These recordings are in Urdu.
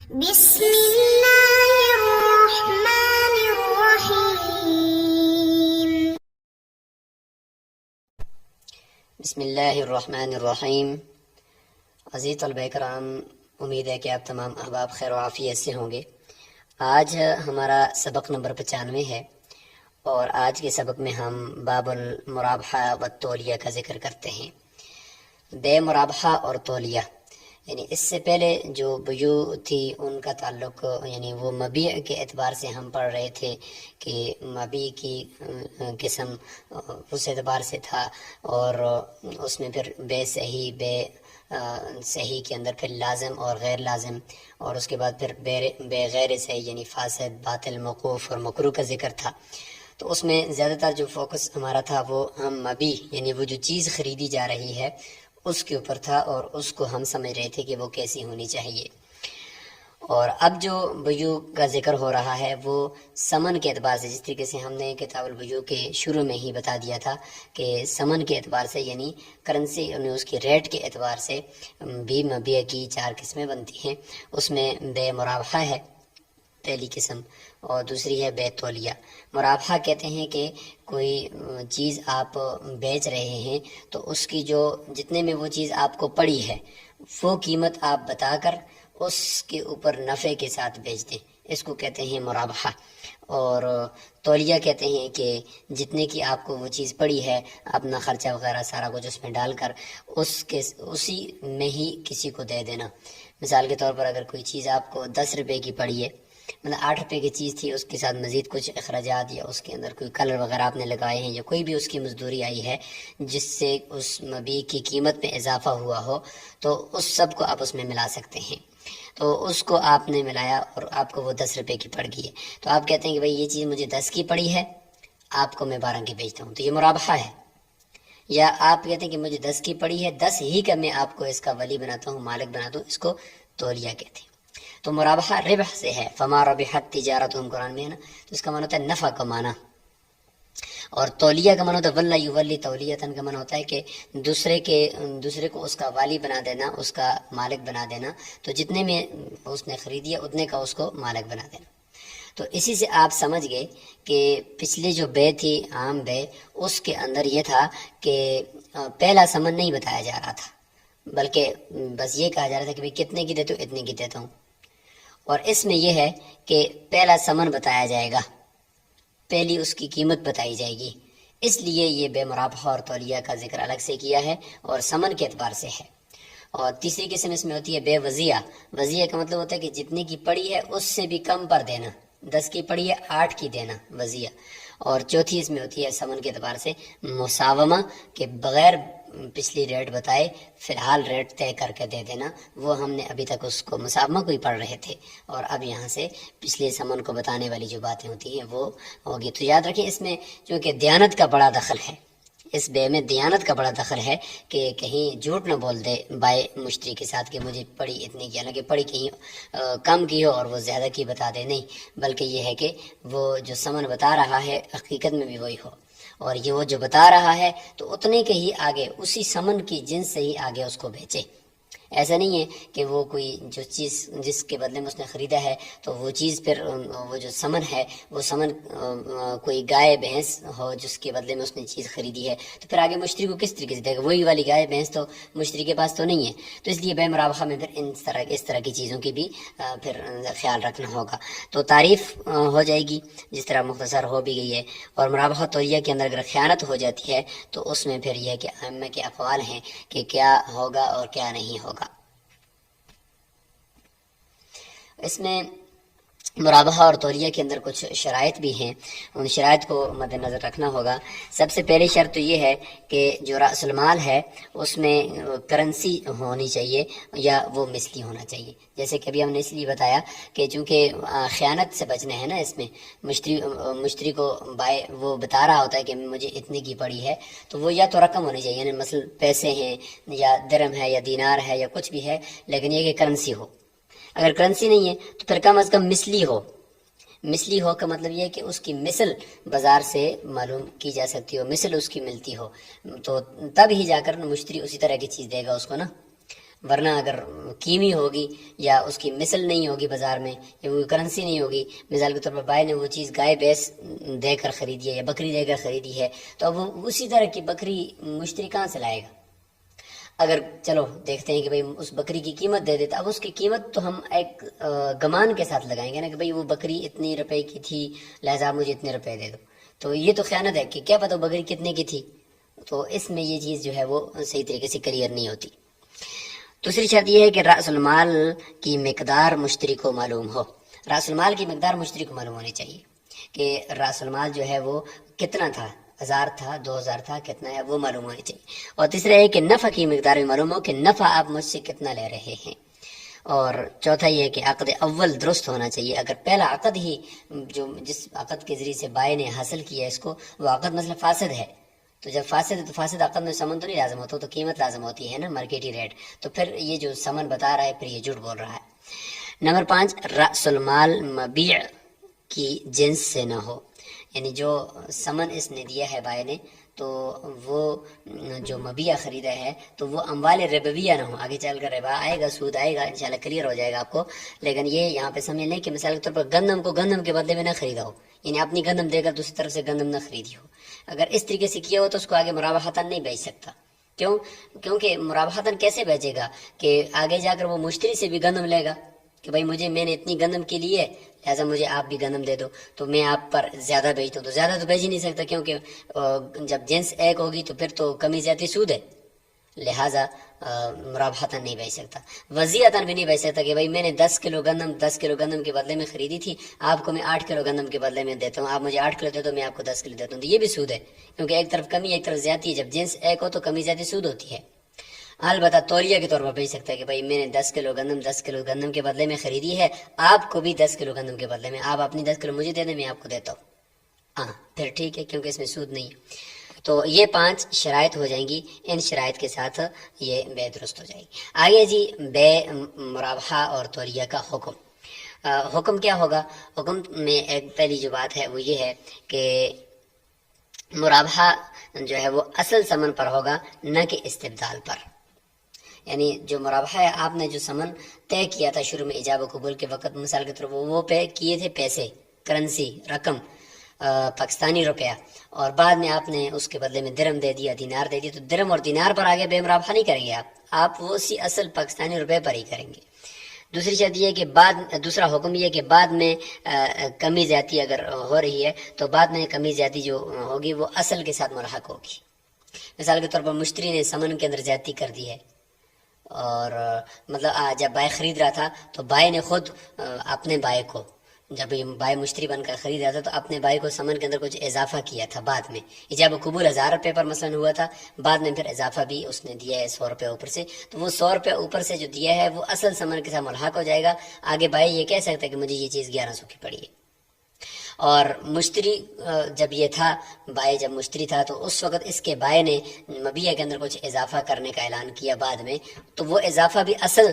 بسم اللہ الرحمن الرحیم۔ بسم اللہ الرحمن الرحیم۔ عزیز طلبہ کرام، امید ہے کہ آپ تمام احباب خیر و عافیت سے ہوں گے۔ آج ہمارا سبق نمبر 95 ہے، اور آج کے سبق میں ہم باب المرابحہ و تولیہ کا ذکر کرتے ہیں۔ بے مرابحہ اور تولیہ، یعنی اس سے پہلے جو بیوع تھی ان کا تعلق، یعنی وہ مبیع کے اعتبار سے ہم پڑھ رہے تھے کہ مبیع کی قسم اس اعتبار سے تھا، اور اس میں پھر بے صحیح، بے صحیح کے اندر پھر لازم اور غیر لازم، اور اس کے بعد پھر بے غیر صحیح یعنی فاسد، باطل، موقوف اور مکروہ کا ذکر تھا۔ تو اس میں زیادہ تر جو فوکس ہمارا تھا وہ ہم مبیع یعنی وہ جو چیز خریدی جا رہی ہے اس کے اوپر تھا، اور اس کو ہم سمجھ رہے تھے کہ وہ کیسی ہونی چاہیے۔ اور اب جو بیوع کا ذکر ہو رہا ہے وہ ثمن کے اعتبار سے، جس طریقے سے ہم نے کتاب البیوع کے شروع میں ہی بتا دیا تھا کہ ثمن کے اعتبار سے یعنی کرنسی، یعنی اس کی ریٹ کے اعتبار سے بھی مبیع کی 4 قسمیں بنتی ہیں۔ اس میں بے مرابحہ ہے پہلی قسم، اور دوسری ہے بے تولیہ۔ مرابحہ کہتے ہیں کہ کوئی چیز آپ بیچ رہے ہیں تو اس کی جو جتنے میں وہ چیز آپ کو پڑی ہے وہ قیمت آپ بتا کر اس کے اوپر نفع کے ساتھ بیچ دیں، اس کو کہتے ہیں مرابحہ۔ اور تولیہ کہتے ہیں کہ جتنے کی آپ کو وہ چیز پڑی ہے اپنا خرچہ وغیرہ سارا کچھ اس میں ڈال کر اسی میں ہی کسی کو دے دینا۔ مثال کے طور پر اگر کوئی چیز آپ کو 10 روپے کی پڑی ہے، مطلب 8 روپے کی چیز تھی، اس کے ساتھ مزید کچھ اخراجات یا اس کے اندر کوئی کلر وغیرہ آپ نے لگائے ہیں یا کوئی بھی اس کی مزدوری آئی ہے جس سے اس مبیع کی قیمت میں اضافہ ہوا ہو، تو اس سب کو آپ اس میں ملا سکتے ہیں۔ تو اس کو آپ نے ملایا اور آپ کو وہ 10 روپے کی پڑ گئی ہے، تو آپ کہتے ہیں کہ بھائی یہ چیز مجھے 10 کی پڑی ہے، آپ کو میں 12 کی بیچتا ہوں، تو یہ مرابحہ ہے۔ یا آپ کہتے ہیں کہ مجھے 10 کی پڑی ہے، 10 ہی کا میں آپ کو اس کا ولی بناتا ہوں، مالک بناتا ہوں، اس کو تولیہ کہتے ہیں۔ تو مرابحہ ربح سے ہے، فما ربحت تجارتہم قرآن میں ہے نا، تو اس کا معنی ہوتا ہے نفع کمانا۔ اور تولیہ کا معنی ہوتا ہے ولی یولی تولیتن، کا معنی ہوتا ہے کہ دوسرے کو اس کا والی بنا دینا، اس کا مالک بنا دینا، تو جتنے میں اس نے خریدی ہے اتنے کا اس کو مالک بنا دینا۔ تو اسی سے آپ سمجھ گئے کہ پچھلے جو بے تھی عام بے، اس کے اندر یہ تھا کہ پہلا ثمن نہیں بتایا جا رہا تھا، بلکہ بس یہ کہا جا رہا تھا کہ بھئی کتنے کی دیتے ہو، اتنے کی دیتا ہوں۔ اور اس میں یہ ہے کہ پہلا ثمن بتایا جائے گا، پہلی اس کی قیمت بتائی جائے گی، اس لیے یہ بے مرابحہ اور تولیہ کا ذکر الگ سے کیا ہے اور ثمن کے اعتبار سے ہے۔ اور تیسری قسم اس میں ہوتی ہے بے وزیہ۔ وزیہ کا مطلب ہوتا ہے کہ جتنے کی پڑی ہے اس سے بھی کم پر دینا، 10 کی پڑی ہے 8 کی دینا، وزیہ۔ اور چوتھی اس میں ہوتی ہے ثمن کے اعتبار سے مساومہ، کہ بغیر پچھلی ریٹ بتائے فی الحال ریٹ طے کر کے دے دینا۔ وہ ہم نے ابھی تک اس کو مساومہ کو ہی پڑھ رہے تھے، اور اب یہاں سے پچھلے ثمن کو بتانے والی جو باتیں ہوتی ہیں وہ ہوگی۔ تو یاد رکھیں اس میں چونکہ دیانت کا بڑا دخل ہے، اس بے میں دیانت کا بڑا دخل ہے کہ کہیں جھوٹ نہ بول دے بائے مشتری کے ساتھ کہ مجھے پڑی اتنی کی، حالانکہ پڑی کہیں کم کی ہو اور وہ زیادہ کی بتا دے، نہیں، بلکہ یہ ہے کہ وہ جو ثمن بتا رہا ہے حقیقت میں بھی وہی ہو، اور یہ وہ جو بتا رہا ہے تو اتنے کے ہی آگے اسی ثمن کی جنس سے ہی آگے اس کو بیچے۔ ایسا نہیں ہے کہ وہ کوئی جو چیز جس کے بدلے میں اس نے خریدا ہے تو وہ چیز پھر وہ جو ثمن ہے وہ ثمن کوئی گائے بھینس ہو جس کے بدلے میں اس نے چیز خریدی ہے، تو پھر آگے مشتری کو کس طریقے سے دے گا؟ وہی والی گائے بھینس تو مشتری کے پاس تو نہیں ہے۔ تو اس لیے بے مرابحہ میں پھر اس طرح کی چیزوں کی بھی پھر خیال رکھنا ہوگا۔ تو تعریف ہو جائے گی جس طرح مختصر ہو بھی گئی ہے۔ اور مرابحہ تولیہ کے اندر اگر خیانت ہو جاتی ہے تو اس میں پھر یہ ہے کہ ائمہ کے اقوال ہیں کہ کیا ہوگا اور کیا نہیں ہوگا۔ اس میں مرابحہ اور تولیہ کے اندر کچھ شرائط بھی ہیں، ان شرائط کو مد نظر رکھنا ہوگا۔ سب سے پہلی شرط تو یہ ہے کہ جو رأس المال ہے اس میں کرنسی ہونی چاہیے یا وہ مثلی ہونا چاہیے۔ جیسے کہ ابھی ہم نے اس لیے بتایا کہ چونکہ خیانت سے بچنا ہے نا، اس میں مشتری کو بائے وہ بتا رہا ہوتا ہے کہ مجھے اتنے کی پڑی ہے، تو وہ یا تو رقم ہونی چاہیے، یعنی مثلا پیسے ہیں یا درہم ہے یا دینار ہے یا کچھ بھی ہے، لیکن یہ کہ کرنسی ہو۔ اگر کرنسی نہیں ہے تو پھر کم از کم مثلی ہو۔ مثلی ہو کا مطلب یہ ہے کہ اس کی مثل بازار سے معلوم کی جا سکتی ہو، مثل اس کی ملتی ہو، تو تب ہی جا کر مشتری اسی طرح کی چیز دے گا اس کو نا۔ ورنہ اگر قیمی ہوگی یا اس کی مثل نہیں ہوگی بازار میں یا وہ کرنسی نہیں ہوگی، مثال کے طور پر بھائی نے وہ چیز گائے بھینس دے کر خریدی ہے یا بکری دے کر خریدی ہے، تو اب وہ اسی طرح کی بکری مشتری کہاں سے لائے گا؟ اگر چلو دیکھتے ہیں کہ بھئی اس بکری کی قیمت دے دیتا، اب اس کی قیمت تو ہم ایک گمان کے ساتھ لگائیں گے نا کہ بھئی وہ بکری اتنی روپے کی تھی لہذا آپ مجھے اتنے روپے دے دو، تو یہ تو خیانت ہے کہ کیا پتہ وہ بکری کتنے کی تھی، تو اس میں یہ چیز جو ہے وہ صحیح طریقے سے کلیئر نہیں ہوتی۔ دوسری شرط یہ ہے کہ رأس المال کی مقدار مشتری کو معلوم ہو، رأس المال کی مقدار مشتری کو معلوم ہونی چاہیے کہ رأس المال جو ہے وہ کتنا تھا، 1000 تھا، 2000 تھا، کتنا ہے وہ معلوم ہونی چاہیے۔ اور تیسرا ہے کہ نفع کی مقدار بھی معلوم ہو کہ نفع آپ مجھ سے کتنا لے رہے ہیں۔ اور چوتھا یہ ہے کہ عقد اول درست ہونا چاہیے، اگر پہلا عقد ہی جس عقد کے ذریعے سے بائی نے حاصل کیا ہے اس کو، وہ عقد مثلا فاسد ہے، تو جب فاسد ہے تو فاسد عقد میں سمن تو نہیں لازم ہوتا، تو قیمت لازم ہوتی ہے نا، مارکیٹی ریٹ، تو پھر یہ جو سمن بتا رہا ہے پھر یہ جھوٹ بول رہا ہے۔ نمبر 5، رأس المال مبیع کی جنس سے نہ ہو، یعنی جو سمن اس نے دیا ہے بائی نے تو وہ جو مبیع خریدا ہے تو وہ اموال ربویہ نہ ہو، آگے چل کر ربا آئے گا، سود آئے گا، انشاءاللہ کلیئر ہو جائے گا آپ کو، لیکن یہ یہاں پہ سمجھ لیں کہ مثال کے طور پر گندم کو گندم کے بدلے میں نہ خریدا ہو، یعنی اپنی گندم دے کر دوسری طرف سے گندم نہ خریدی ہو، اگر اس طریقے سے کیا ہو تو اس کو آگے مرابحتاً نہیں بیچ سکتا۔ کیونکہ مرابحتاً کیسے بیچے گا کہ آگے جا کر وہ مشتری سے بھی گندم لے گا کہ بھائی میں نے اتنی گندم کی لی ہے لہٰذا مجھے آپ بھی گندم دے دو، تو میں آپ پر زیادہ بیچتا ہوں، تو زیادہ تو بیچ ہی نہیں سکتا کیونکہ جب جنس ایک ہوگی تو پھر تو کمی زیادتی سود ہے، لہٰذا مرابحتاً نہیں بیچ سکتا، وضیعتاً بھی نہیں بیچ سکتا کہ بھائی میں نے 10 کلو گندم کے بدلے میں خریدی تھی، آپ کو میں 8 کلو گندم کے بدلے میں دیتا ہوں، آپ مجھے 8 کلو دے دو، میں آپ کو 10 کلو دیتا ہوں، تو یہ بھی سود ہے کیونکہ ایک طرف کمی ایک طرف زیادتی ہے، جب جنس ایک ہو تو کمی زیادتی سود ہوتی ہے۔ البتہ تولیہ کے طور پر بیچ سکتا ہے کہ بھائی میں نے 10 کلو گندم کے بدلے میں خریدی ہے، آپ کو بھی 10 کلو گندم کے بدلے میں، آپ اپنی 10 کلو مجھے دے دیں، میں آپ کو دیتا ہوں، ہاں پھر ٹھیک ہے کیونکہ اس میں سود نہیں ہے۔ تو یہ 5 شرائط ہو جائیں گی، ان شرائط کے ساتھ یہ بے درست ہو جائے گی۔ آگے جی بے مرابحہ اور تولیہ کا حکم، حکم کیا ہوگا؟ حکم میں ایک پہلی جو بات ہے وہ یہ ہے کہ مرابحہ جو ہے وہ اصل ثمن پر ہوگا نہ کہ استبدال پر، یعنی جو مرابحہ ہے آپ نے جو ثمن طے کیا تھا شروع میں ایجاب و قبول کے وقت، مثال کے طور پر وہ پے کیے تھے پیسے، کرنسی، رقم، پاکستانی روپیہ، اور بعد میں آپ نے اس کے بدلے میں درم دے دیا، دینار دے دیا، تو درم اور دینار پر آگے بے مرابحہ نہیں کریں گے آپ وہ اسی اصل پاکستانی روپے پر ہی کریں گے۔ دوسری شرط یہ ہے کہ دوسرا حکم یہ ہے کہ بعد میں کمی زیادتی اگر ہو رہی ہے تو بعد میں کمی زیادتی جو ہوگی وہ اصل کے ساتھ ملحق ہوگی، مثال کے طور پر مشتری نے سمن کے اندر زیادتی کر دی ہے، اور مطلب جب بائے خرید رہا تھا تو بائے نے خود اپنے بائے کو، جب یہ بائے مشتری بن کر خرید رہا تھا تو اپنے بائے کو سمن کے اندر کچھ اضافہ کیا تھا، بعد میں ایجاب و قبول 1000 روپے پر مثلا ہوا تھا، بعد میں پھر اضافہ بھی اس نے دیا ہے 100 روپے اوپر سے، تو وہ 100 روپے اوپر سے جو دیا ہے وہ اصل سمن کے ساتھ ملحق ہو جائے گا، آگے بائے یہ کہہ سکتا ہے کہ مجھے یہ چیز 1100 کی پڑی ہے۔ اور مشتری جب یہ تھا، بائے جب مشتری تھا تو اس وقت اس کے بائے نے مبیع کے اندر کچھ اضافہ کرنے کا اعلان کیا بعد میں، تو وہ اضافہ بھی اصل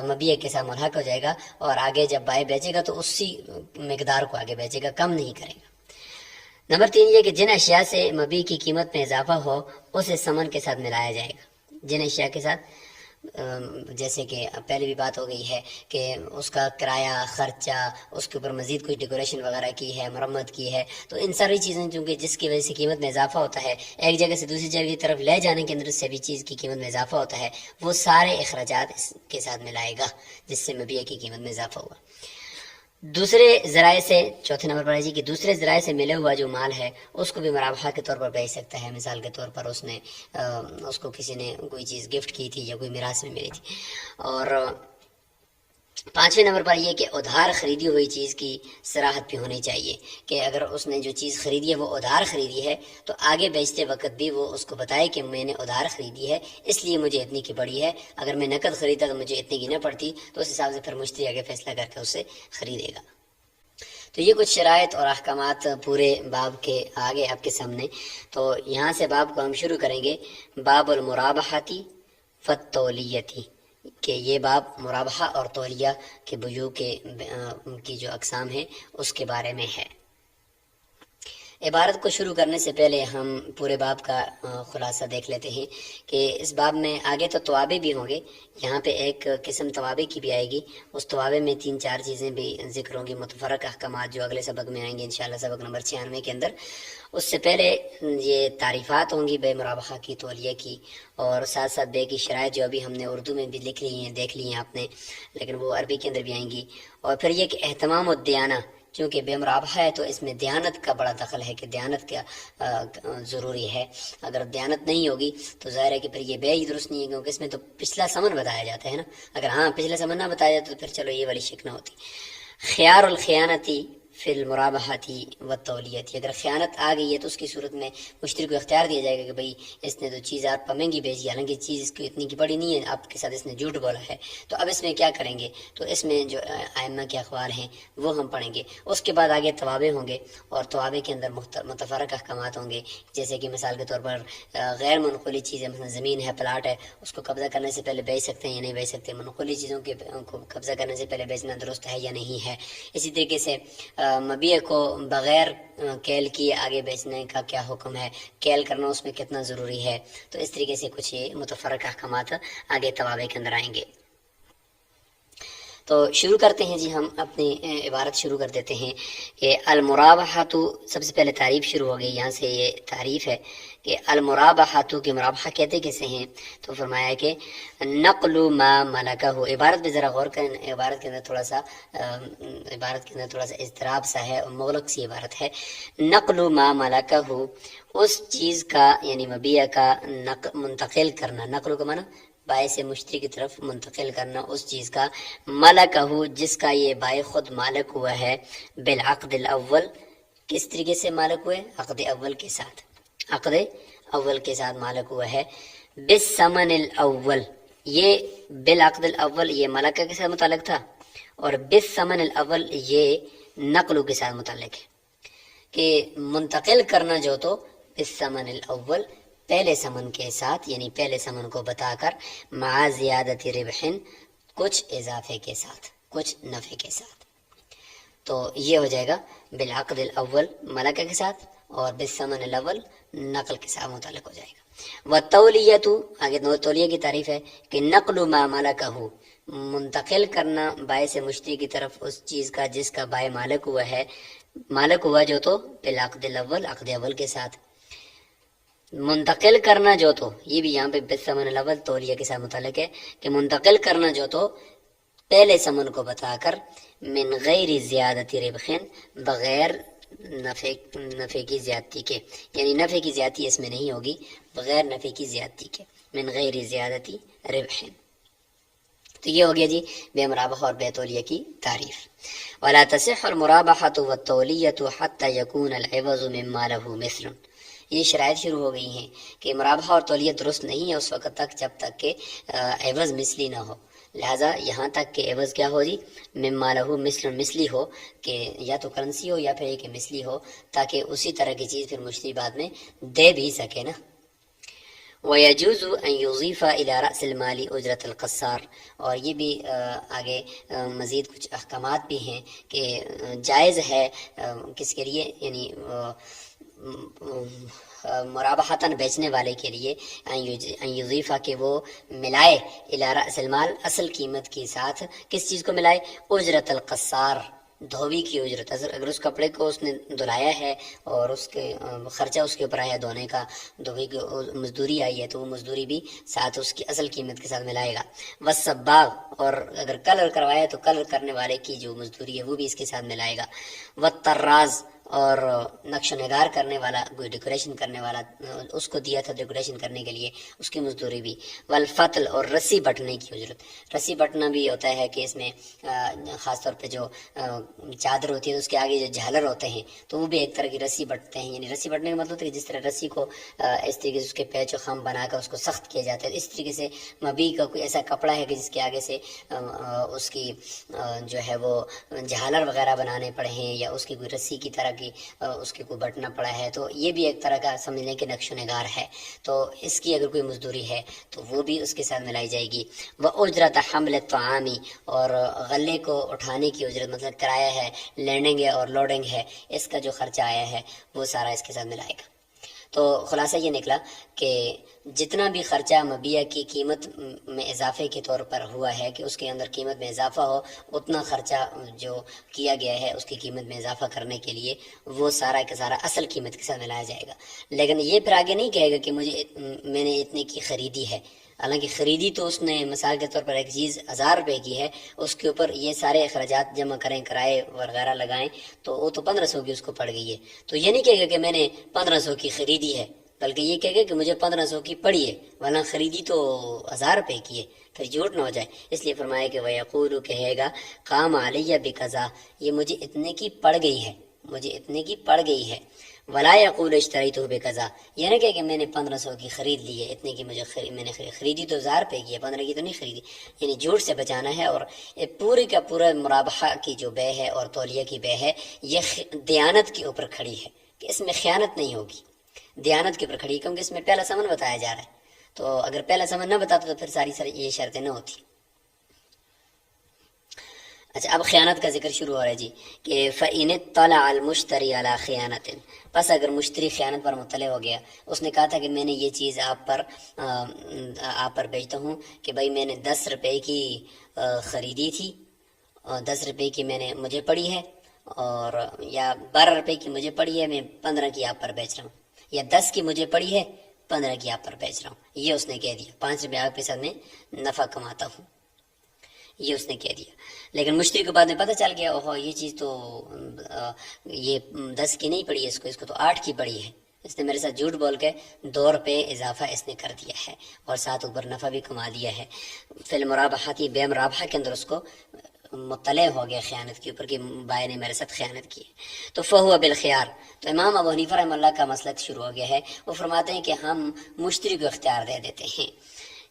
مبیع کے ساتھ ملحق ہو جائے گا، اور آگے جب بائے بیچے گا تو اسی مقدار کو آگے بیچے گا، کم نہیں کرے گا۔ نمبر 3 یہ کہ جن اشیاء سے مبیع کی قیمت میں اضافہ ہو اسے ثمن کے ساتھ ملایا جائے گا، جن اشیاء کے ساتھ جیسے کہ پہلے بھی بات ہو گئی ہے کہ اس کا کرایہ، خرچہ، اس کے اوپر مزید کوئی ڈیکوریشن وغیرہ کی ہے، مرمت کی ہے، تو ان ساری چیزیں چونکہ جس کی وجہ سے قیمت میں اضافہ ہوتا ہے، ایک جگہ سے دوسری جگہ کی طرف لے جانے کے اندر سے بھی چیز کی قیمت میں اضافہ ہوتا ہے، وہ سارے اخراجات اس کے ساتھ ملائے گا جس سے مبیع کی قیمت میں اضافہ ہوا۔ دوسرے ذرائع سے، چوتھے نمبر پر ہے جی کہ دوسرے ذرائع سے ملے ہوا جو مال ہے اس کو بھی مرابحہ کے طور پر بیچ سکتا ہے، مثال کے طور پر اس کو کسی نے کوئی چیز گفٹ کی تھی یا کوئی میراث میں ملی تھی۔ اور 5ویں نمبر پر یہ کہ ادھار خریدی ہوئی چیز کی صراحت بھی ہونی چاہیے، کہ اگر اس نے جو چیز خریدی ہے وہ ادھار خریدی ہے تو آگے بیچتے وقت بھی وہ اس کو بتائے کہ میں نے ادھار خریدی ہے اس لیے مجھے اتنی کی پڑی ہے، اگر میں نقد خریدتا تو مجھے اتنی کی نہ پڑتی، تو اس حساب سے پھر مشتری آگے فیصلہ کر کے اسے خریدے گا۔ تو یہ کچھ شرائط اور احکامات پورے باب کے آگے آپ کے سامنے، تو یہاں سے باب کو ہم شروع کریں گے، باب المرابحتی والتولیتی، کہ یہ باب مرابحہ اور تولیہ کے بیوع کی جو اقسام ہیں اس کے بارے میں ہے۔ عبارت کو شروع کرنے سے پہلے ہم پورے باب کا خلاصہ دیکھ لیتے ہیں کہ اس باب میں آگے تو توابع بھی ہوں گے، یہاں پہ ایک قسم توابع کی بھی آئے گی، اس توابع میں 3-4 چیزیں بھی ذکر ہوں گی، متفرق احکامات جو اگلے سبق میں آئیں گے انشاءاللہ سبق نمبر 96 کے اندر۔ اس سے پہلے یہ تعریفات ہوں گی بے مرابحہ کی، تولیہ کی، اور ساتھ ساتھ بے کی شرائط جو ابھی ہم نے اردو میں بھی لکھ لی ہیں، دیکھ لی ہیں آپ نے، لیکن وہ عربی کے اندر بھی آئیں گی۔ اور پھر یہ کہ اہتمام الدیانہ، چونکہ بے مرابحہ ہے تو اس میں دیانت کا بڑا دخل ہے کہ دیانت کیا ضروری ہے، اگر دیانت نہیں ہوگی تو ظاہر ہے کہ پھر یہ بے ہی درست نہیں ہے، کیونکہ اس میں تو پچھلا سمن بتایا جاتا ہے نا، اگر ہاں پچھلا سمن نہ بتایا جاتا تو پھر چلو یہ والی شک نہ ہوتی۔ خیار الخیانتی فی المرابحتی و تولیتی، اگر خیانت آ گئی ہے تو اس کی صورت میں مشتری کو اختیار دیا جائے گا کہ بھئی اس نے تو چیز آپ مہنگی بھیجی، حالانکہ چیز اس کی اتنی کی بڑی نہیں ہے، آپ کے ساتھ اس نے جھوٹ بولا ہے، تو اب اس میں کیا کریں گے؟ تو اس میں جو ائمہ کے اقوال ہیں وہ ہم پڑھیں گے۔ اس کے بعد آگے توابع ہوں گے، اور توابع کے اندر متفرق احکامات ہوں گے، جیسے کہ مثال کے طور پر غیر منقولی چیزیں، مثلا زمین ہے، پلاٹ ہے، اس کو قبضہ کرنے سے پہلے بیچ سکتے ہیں یا نہیں بیچ سکتے، منقولی چیزوں کے کو قبضہ کرنے سے پہلے بیچنا درست ہے یا نہیں ہے۔ اسی طریقے سے مبیع کو بغیر کیل کیے آگے بیچنے کا کیا حکم ہے، کیل کرنا اس میں کتنا ضروری ہے، تو اس طریقے سے کچھ یہ متفرق احکامات آگے توابع کے اندر آئیں گے۔ تو شروع کرتے ہیں جی، ہم اپنی عبارت شروع کر دیتے ہیں کہ المرابحۃ، سب سے پہلے تعریف شروع ہو گئی، یہاں سے یہ تعریف ہے کہ المرابحۃ کی مرابحہ کہتے کسے ہیں؟ تو فرمایا کہ نقل ما ملکہ، عبارت پہ ذرا غور کریں، عبارت کے اندر تھوڑا سا اضطراب سا ہے، مغلق سی عبارت ہے۔ نقل ما ملکہ، اس چیز کا یعنی مبیع کا منتقل کرنا، نقل کا معنی بائع سے مشتری کی طرف منتقل کرنا اس چیز کا، ملکہ جس کا یہ بائع خود مالک ہوا ہے، بالعقد الاول، کس طریقے سے مالک ہوئے؟ عقد اول کے ساتھ، عقد اول کے ساتھ مالک ہوا ہے، بالثمن الاول، یہ بالعقد الاول یہ ملکہ کے ساتھ متعلق تھا، اور بالثمن الاول یہ نقل کے ساتھ متعلق ہے، کہ منتقل کرنا جو تو بالثمن الاول، پہلے سمن کے ساتھ، یعنی پہلے سمن کو بتا کر، مع زیادت ربح، کچھ اضافے کے ساتھ، کچھ نفع کے ساتھ، تو یہ ہو جائے گا بالعقد الاول ملکہ کے ساتھ، اور بالثمن الاول نقل کے ساتھ متعلق ہو جائے گا۔ والتولیۃ، آگے تولیہ کی تعریف ہے کہ نقل ما ملکہ، منتقل کرنا بائع سے مشتری کی طرف اس چیز کا جس کا بائع مالک ہوا ہے، مالک ہوا جو تو بالعقد الاول، عقد اول کے ساتھ، منتقل کرنا جو تو، یہ بھی یہاں پہ بالثمن الاول تولیہ کے ساتھ متعلق ہے کہ منتقل کرنا جو تو پہلے سمن کو بتا کر، من غیر زیادت ربح، بغیر نفع کی زیادتی کے، یعنی نفع کی زیادتی اس میں نہیں ہوگی، بغیر نفع کی زیادتی کے، من غیر زیادتی ربح۔ تو یہ ہو گیا جی بے مرابحہ اور بے تولیہ کی تعریف۔ ولا تصح المرابحۃ والتولیۃ حتى يكون العوض مما له مثل، یہ شرائط شروع ہو گئی ہیں کہ مرابحہ اور تولیہ درست نہیں ہے اس وقت تک جب تک کہ عوض مثلی نہ ہو، لہذا یہاں تک کہ عوض کیا ہو جی؟ مما له مثل، مثلی ہو، کہ یا تو کرنسی ہو یا پھر ایک مثلی ہو، تاکہ اسی طرح کی چیز پھر مشتری بعد میں دے بھی سکے نا۔ وَيَجُوزُ أَن يُضِيفَ إِلَى رَأْسِ الْمَالِ أُجْرَةَ الْقَصَّارِ، اور یہ بھی آگے مزید کچھ احکامات بھی ہیں کہ جائز ہے کس کے لیے، یعنی مرابحتاً بیچنے والے کے لیے، ان یضیفہ کہ وہ ملائے، الی رأس المال، اصل قیمت کے ساتھ، کس چیز کو ملائے؟ اجرت القصار، دھوبی کی اجرت، اگر اس کپڑے کو اس نے دھلایا ہے اور اس کے خرچہ اس کے اوپر آیا دھونے کا، دھوبی کی مزدوری آئی ہے تو وہ مزدوری بھی ساتھ اس کی اصل قیمت کے ساتھ ملائے گا۔ والصباغ، اور اگر کلر کروایا تو کلر کرنے والے کی جو مزدوری ہے وہ بھی اس کے ساتھ ملائے گا۔ والطراز، اور نقش و نگار کرنے والا، کوئی ڈیکوریشن کرنے والا، اس کو دیا تھا ڈیکوریشن کرنے کے لیے، اس کی مزدوری بھی۔ والفتل، اور رسی بٹنے کی اجرت، رسی بٹنا بھی ہوتا ہے کہ اس میں خاص طور پہ جو چادر ہوتی ہے اس کے آگے جو جھالر ہوتے ہیں تو وہ بھی ایک طرح کی رسی بٹتے ہیں، یعنی رسی بٹنے کا مطلب ہے کہ جس طرح رسی کو اس طریقے سے اس کے پیچ و خم بنا کر اس کو سخت کیا جاتا ہے، اس طریقے سے مبیع کا کوئی ایسا کپڑا ہے کہ جس کے آگے سے اس کی جو ہے وہ جھالر وغیرہ بنانے پڑے ہیں، یا اس کی کوئی رسی کی طرح کہ اس کے کوئی بٹنا پڑا ہے، تو یہ بھی ایک طرح کا سمجھ لیں کہ نقش و نگار ہے، تو اس کی اگر کوئی مزدوری ہے تو وہ بھی اس کے ساتھ ملائی جائے گی۔ وہ اجرت حمل الطعام، اور غلے کو اٹھانے کی اجرت مطلب کرایہ ہے، لینڈنگ ہے اور لوڈنگ ہے، اس کا جو خرچہ آیا ہے وہ سارا اس کے ساتھ ملائے گا۔ تو خلاصہ یہ نکلا کہ جتنا بھی خرچہ مبیع کی قیمت میں اضافے کے طور پر ہوا ہے کہ اس کے اندر قیمت میں اضافہ ہو، اتنا خرچہ جو کیا گیا ہے اس کی قیمت میں اضافہ کرنے کے لیے وہ سارا کا سارا اصل قیمت کے ساتھ ملایا جائے گا۔ لیکن یہ پھر آگے نہیں کہے گا کہ میں نے اتنے کی خریدی ہے، حالانکہ خریدی تو اس نے مثال کے طور پر ایک چیز 1000 روپے کی ہے، اس کے اوپر یہ سارے اخراجات جمع کریں، کرائے وغیرہ لگائیں تو وہ تو 1500 کی اس کو پڑ گئی ہے۔ تو یہ نہیں کہے گا کہ میں نے 1500 کی خریدی ہے، بلکہ یہ کہے گا کہ مجھے 1500 کی پڑی ہے، ورنہ خریدی تو 1000 روپے کی ہے، پھر جھوٹ نہ ہو جائے۔ اس لیے فرمایا کہ وَيَقُولُ، کہے گا قام علیہ بقضا، یہ مجھے اتنے کی پڑ گئی ہے، مجھے اتنے کی پڑ گئی ہے۔ ولا یقول اشتریتہ بقضا، یہ نہ کہ میں نے 1500 کی خرید لی ہے، اتنے کی مجھے میں نے خریدی تو 1000 روپے کی ہے، 15 کی تو نہیں خریدی۔ یعنی جھوٹ سے بچانا ہے، اور پورے کا پورا مرابحہ کی جو بے ہے اور تولیہ کی بے ہے یہ دیانت کے اوپر کھڑی ہے کہ اس میں خیانت نہیں ہوگی، دیانت کے اوپر کھڑی ہے، کیونکہ اس میں پہلا ثمن بتایا جا رہا ہے، تو اگر پہلا ثمن نہ بتاتا تو پھر ساری یہ شرطیں نہ ہوتی۔ اچھا، اب خیانت کا ذکر شروع ہو رہا ہے جی کہ فَإِنِ اطَّلَعَ الْمُشْتَرِي عَلَى خِيَانَةٍ، پس اگر مشتری خیانت پر مطلع ہو گیا، اس نے کہا تھا کہ میں نے یہ چیز آپ پر بیچتا ہوں کہ بھائی میں نے 10 روپے کی خریدی تھی، 10 روپے کی میں نے مجھے پڑی ہے، اور یا 12 روپے کی مجھے پڑی ہے، میں 15 کی آپ پر بیچ رہا ہوں، یا 10 کی مجھے پڑی ہے 15 کی آپ پر بیچ رہا ہوں، یہ اس نے کہہ دیا، 5 روپے آپ کے ساتھ میں نفع کماتا ہوں، یہ اس نے کہہ دیا۔ لیکن مشتری کو بعد میں پتہ چل گیا اوہو یہ چیز تو یہ 10 کی نہیں پڑی ہے، اس کو تو 8 کی پڑی ہے، اس نے میرے ساتھ جھوٹ بول کے 2 روپے اضافہ اس نے کر دیا ہے اور ساتھ اوپر نفع بھی کما دیا ہے۔ فی المرابحہ، بے مرابحہ کے اندر اس کو مطلع ہو گیا خیانت کے اوپر کہ بائے نے میرے ساتھ خیانت کی ہے، تو فہو بالخیار۔ تو امام ابو حنیفہ رحمہ اللہ کا مسلک شروع ہو گیا ہے، وہ فرماتے ہیں کہ ہم مشتری کو اختیار دے دیتے ہیں۔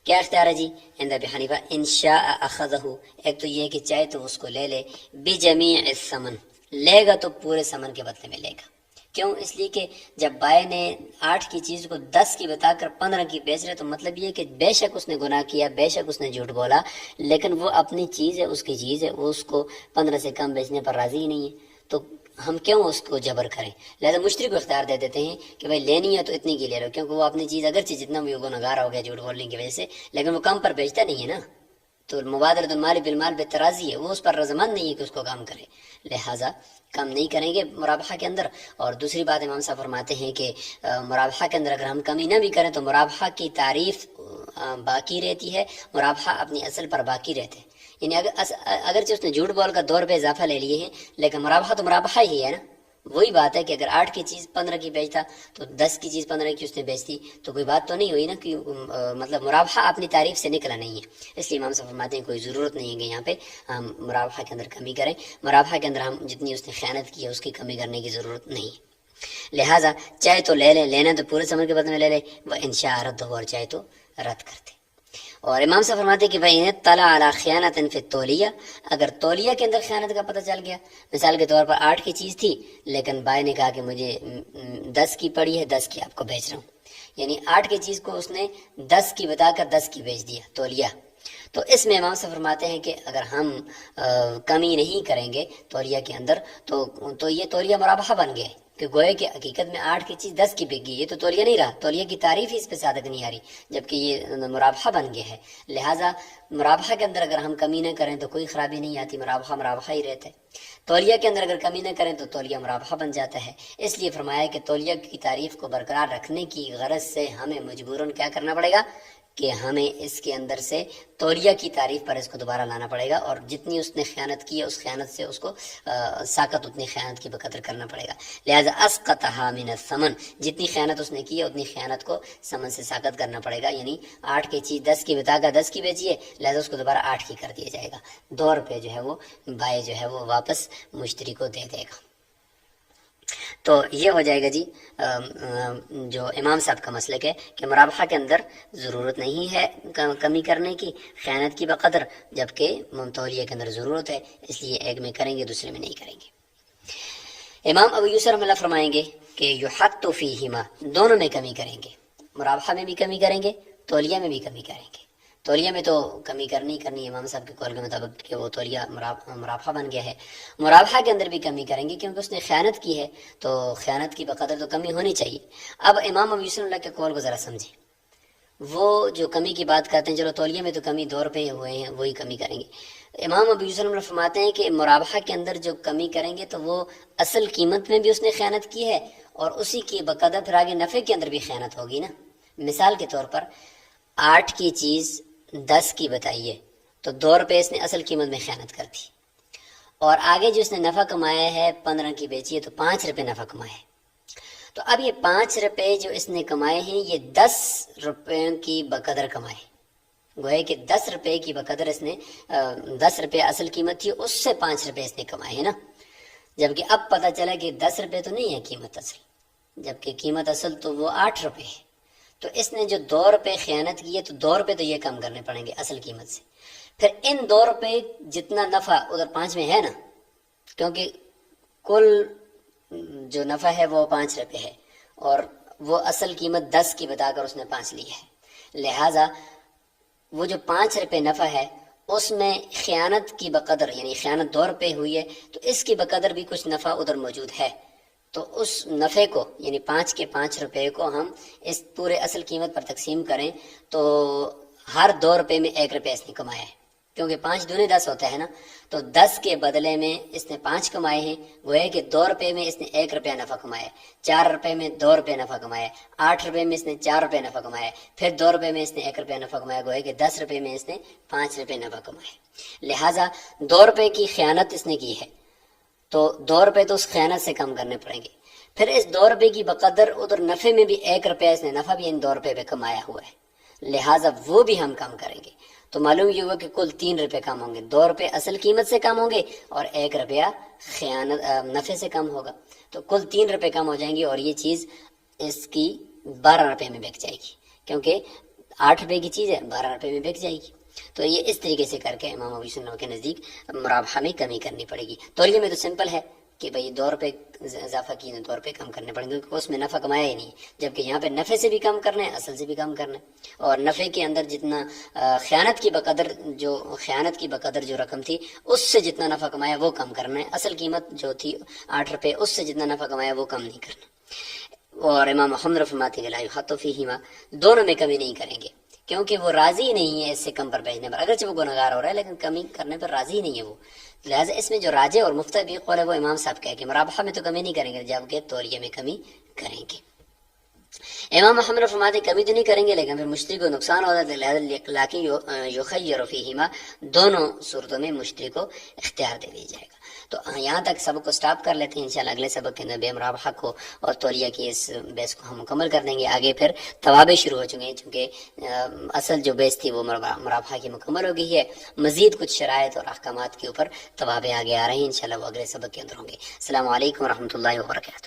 کیا اختیار ہے جی؟ عند ابی حنیفہ ان شاء اخذہ، ایک تو یہ کہ چاہے تو اس کو لے لے، بجمیع الثمن، لے گا تو پورے ثمن کے بدلے میں لے گا۔ کیوں؟ اس لیے کہ جب بائے نے 8 کی چیز کو 10 کی بتا کر 15 کی بیچ رہے، تو مطلب یہ کہ بے شک اس نے گناہ کیا، بے شک اس نے جھوٹ بولا، لیکن وہ اپنی چیز ہے، اس کی چیز ہے، وہ اس کو 15 سے کم بیچنے پر راضی ہی نہیں ہے، تو ہم کیوں اس کو جبر کریں؟ لہذا مشتری کو اختیار دے دیتے ہیں کہ بھائی لینی ہے تو اتنی کی لے لو، کیونکہ وہ اپنی چیز اگرچہ جتنا بھی گنہگار ہو گیا جھوٹ بولنے کی وجہ سے، لیکن وہ کم پر بیچتا نہیں ہے نا، تو مبادرۃ المال بالمال بالتراضی ہے، وہ اس پر رضامند نہیں ہے کہ اس کو کام کرے، لہذا کم نہیں کریں گے مرابحہ کے اندر۔ اور دوسری بات امام صاحب فرماتے ہیں کہ مرابحہ کے اندر اگر ہم کمی نہ بھی کریں تو مرابحہ کی تعریف باقی رہتی ہے، مرابحہ اپنی اصل پر باقی رہتے ہیں، یعنی اگرچہ اس نے جھوٹ بول کر 2 روپے اضافہ لے لیے ہیں، لیکن مرابحہ تو مرابحہ ہی ہے نا۔ وہی بات ہے کہ اگر 8 کی چیز 15 کی بیچتا تو 10 کی چیز 15 کی اس نے بیچتی تو کوئی بات تو نہیں ہوئی نا، کہ مطلب مرابحہ اپنی تعریف سے نکلا نہیں ہے۔ اس لیے امام صاحب فرماتے ہیں کوئی ضرورت نہیں ہے کہ یہاں پہ ہم مرابحہ کے اندر کمی کریں، مرابحہ کے اندر ہم جتنی اس نے خیانت کی ہے اس کی کمی کرنے کی ضرورت نہیں ہے، لہٰذا چاہے تو لے لے، لینا تو پورے ثمن کے بدلے میں لے لے، وہ انشاء رد ہو، اور چاہے تو رد کرتے۔ اور امام صاحب فرماتے ہیں کہ بھائی طلع علی خیانت فی التولیہ، اگر تولیہ کے اندر خیانت کا پتہ چل گیا، مثال کے طور پر 8 کی چیز تھی، لیکن بھائی نے کہا کہ مجھے 10 کی پڑی ہے، 10 کی آپ کو بیچ رہا ہوں، یعنی 8 کی چیز کو اس نے 10 کی بتا کر 10 کی بیچ دیا، تولیہ۔ تو اس میں امام صاحب فرماتے ہیں کہ اگر ہم کمی نہیں کریں گے تولیہ کے اندر تو یہ تولیہ مرابحہ بن گئے، کہ گوئے کہ حقیقت میں 8 کی چیز 10 کی بک گئی، یہ تو تولیہ نہیں رہا، تولیہ کی تعریف ہی اس پہ صادق نہیں آ رہی، جبکہ یہ مرابحہ بن گیا ہے۔ لہٰذا مرابحہ کے اندر اگر ہم کمی نہ کریں تو کوئی خرابی نہیں آتی، مرابحہ مرابحہ ہی رہتا ہے۔ تولیہ کے اندر اگر کمی نہ کریں تو تولیہ مرابحہ بن جاتا ہے۔ اس لیے فرمایا کہ تولیہ کی تعریف کو برقرار رکھنے کی غرض سے ہمیں مجبوراً کیا کرنا پڑے گا کہ ہمیں اس کے اندر سے تولیہ کی تعریف پر اس کو دوبارہ لانا پڑے گا، اور جتنی اس نے خیانت کی ہے اس خیانت سے اس کو ساقط اتنی خیانت کی بقدر کرنا پڑے گا، لہذا اسقطها من الثمن، جتنی خیانت اس نے کی ہے اتنی خیانت کو ثمن سے ساقط کرنا پڑے گا، یعنی 8 کی چیز 10 کی بتا کر 10 کی بیچی ہے، لہذا اس کو دوبارہ 8 کی کر دیا جائے گا، 2 روپے جو ہے وہ بائے جو ہے وہ واپس مشتری کو دے دے گا۔ تو یہ ہو جائے گا جی جو امام صاحب کا مسلک ہے کہ مرابحہ کے اندر ضرورت نہیں ہے کمی کرنے کی خیانت کی بقدر، جبکہ تولیہ کے اندر ضرورت ہے، اس لیے ایک میں کریں گے دوسرے میں نہیں کریں گے۔ امام ابو یوسف رحمۃ اللہ فرمائیں گے کہ یحط فیہما، دونوں میں کمی کریں گے، مرابحہ میں بھی کمی کریں گے، تولیہ میں بھی کمی کریں گے۔ تولیہ میں تو کمی کرنی امام صاحب کے قول کے مطابق کہ وہ تولیہ مرابحہ بن گیا ہے، مرابحہ کے اندر بھی کمی کریں گے کیونکہ اس نے خیانت کی ہے، تو خیانت کی بقدر تو کمی ہونی چاہیے۔ اب امام ابو یوسف اللہ کے قول کو ذرا سمجھیں، وہ جو کمی کی بات کرتے ہیں، چلو تولیہ میں تو کمی 2 روپے ہوئے ہیں، وہی کمی کریں گے۔ امام ابو یوسف اللہ فرماتے ہیں کہ مرابحہ کے اندر جو کمی کریں گے تو وہ اصل قیمت میں بھی اس نے خیانت کی ہے، اور اسی کی بقدر پھر آگے نفع کے اندر بھی خیانت ہوگی نا۔ مثال کے طور پر 8 کی چیز 10 کی بتائیے تو 2 روپے اس نے اصل قیمت میں خیانت کر دی، اور آگے جو اس نے نفع کمایا ہے 15 کی بیچی ہے تو 5 روپے نفع کمایا ہے۔ تو اب یہ 5 روپے جو اس نے کمائے ہیں یہ 10 روپے کی بقدر کمائے، گویا کہ 10 روپے کی بقدر اس نے 10 روپے اصل قیمت تھی، اس سے 5 روپے اس نے کمائے ہیں نا۔ جبکہ اب پتہ چلا کہ 10 روپے تو نہیں ہے قیمت اصل، جبکہ قیمت اصل تو وہ 8 روپے ہے، تو اس نے جو 2 روپے خیانت کی ہے تو 2 روپے تو یہ کم کرنے پڑیں گے اصل قیمت سے۔ پھر ان 2 روپے جتنا نفع ادھر 5 میں ہے نا، کیونکہ کل جو نفع ہے وہ 5 روپے ہے، اور وہ اصل قیمت 10 کی بتا کر اس نے 5 لی ہے، لہٰذا وہ جو 5 روپے نفع ہے اس میں خیانت کی بقدر، یعنی خیانت 2 روپے ہوئی ہے تو اس کی بقدر بھی کچھ نفع ادھر موجود ہے، تو اس نفع کو یعنی 5 کے 5 روپے کو ہم اس پورے اصل قیمت پر تقسیم کریں تو ہر 2 روپے میں 1 روپے اس نے کمایا ہے، کیونکہ 5 دونے 10 ہوتا ہے نا، تو 10 کے بدلے میں اس نے 5 کمائے ہیں، گویا کہ 2 روپے میں اس نے 1 روپیہ نفع کمایا، 4 روپے میں 2 روپے نفع کمایا، 8 روپے میں اس نے 4 روپے نفع کمایا، پھر 2 روپے میں اس نے 1 روپیہ نفع کمایا، گویا کہ 10 روپے میں اس نے 5 روپے نفع کمایا۔ لہٰذا 2 روپے کی خیانت اس نے کی ہے تو 2 روپے تو اس خیانت سے کم کرنے پڑیں گے، پھر اس 2 روپے کی بقدر ادھر نفع میں بھی 1 روپیہ اس نے نفع بھی ان 2 روپے پہ کمایا ہوا ہے، لہٰذا وہ بھی ہم کم کریں گے، تو معلوم یہ ہوا کہ کل 3 روپے کم ہوں گے، 2 روپے اصل قیمت سے کم ہوں گے اور 1 روپیہ خیانت نفع سے کم ہوگا، تو کل 3 روپے کم ہو جائیں گے، اور یہ چیز اس کی 12 روپے میں بک جائے گی، کیونکہ 8 روپے کی چیز ہے 12 روپے میں بک جائے گی۔ تو یہ اس طریقے سے کر کے امام ابو یوسف کے نزدیک مرابحہ میں کمی کرنی پڑے گی۔ تولیہ میں تو سمپل ہے کہ بھئی 2 روپے اضافہ کیے 2 روپے کم کرنے پڑیں گے، کیونکہ اس میں نفع کمایا ہی نہیں، جبکہ یہاں پہ نفع سے بھی کم کرنا ہے، اصل سے بھی کم کرنا ہے، اور نفع کے اندر جتنا خیانت کی بقدر جو رقم تھی اس سے جتنا نفع کمایا وہ کم کرنا ہے، اصل قیمت جو تھی 8 روپے اس سے جتنا نفع کمایا وہ کم نہیں کرنا۔ اور امام محمد فرماتے ہیں لا یحط فیہما، دونوں میں کمی نہیں کریں گے، کیونکہ وہ راضی نہیں ہے اس سے کم پر بیچنے پر، اگرچہ وہ گنہگار ہو رہا ہے لیکن کمی کرنے پر راضی نہیں ہے وہ، لہٰذا اس میں جو راجح اور مفتبی قول ہے وہ امام صاحب کہہ کہ مرابحہ میں تو کمی نہیں کریں گے جبکہ تولیہ میں کمی کریں گے۔ امام محمد فرماتے کمی تو نہیں کریں گے لیکن پھر مشتری کو نقصان ہوتا ہے، لیکن یخیر فیہما، دونوں صورتوں میں مشتری کو اختیار دے دیا جائے گا۔ تو یہاں تک سبق کو سٹاپ کر لیتے ہیں، انشاءاللہ اگلے سبق کے اندر بے مرابحہ کو اور تولیہ کی اس بیس کو ہم مکمل کر دیں گے۔ آگے پھر توابع شروع ہو چکے ہیں، چونکہ اصل جو بیس تھی وہ مرابحہ کی مکمل ہو گئی ہے، مزید کچھ شرائط اور احکامات کے اوپر توابع آگے آ رہے ہیں، انشاءاللہ وہ اگلے سبق کے اندر ہوں گے۔ السلام علیکم ورحمۃ اللہ وبرکاتہ۔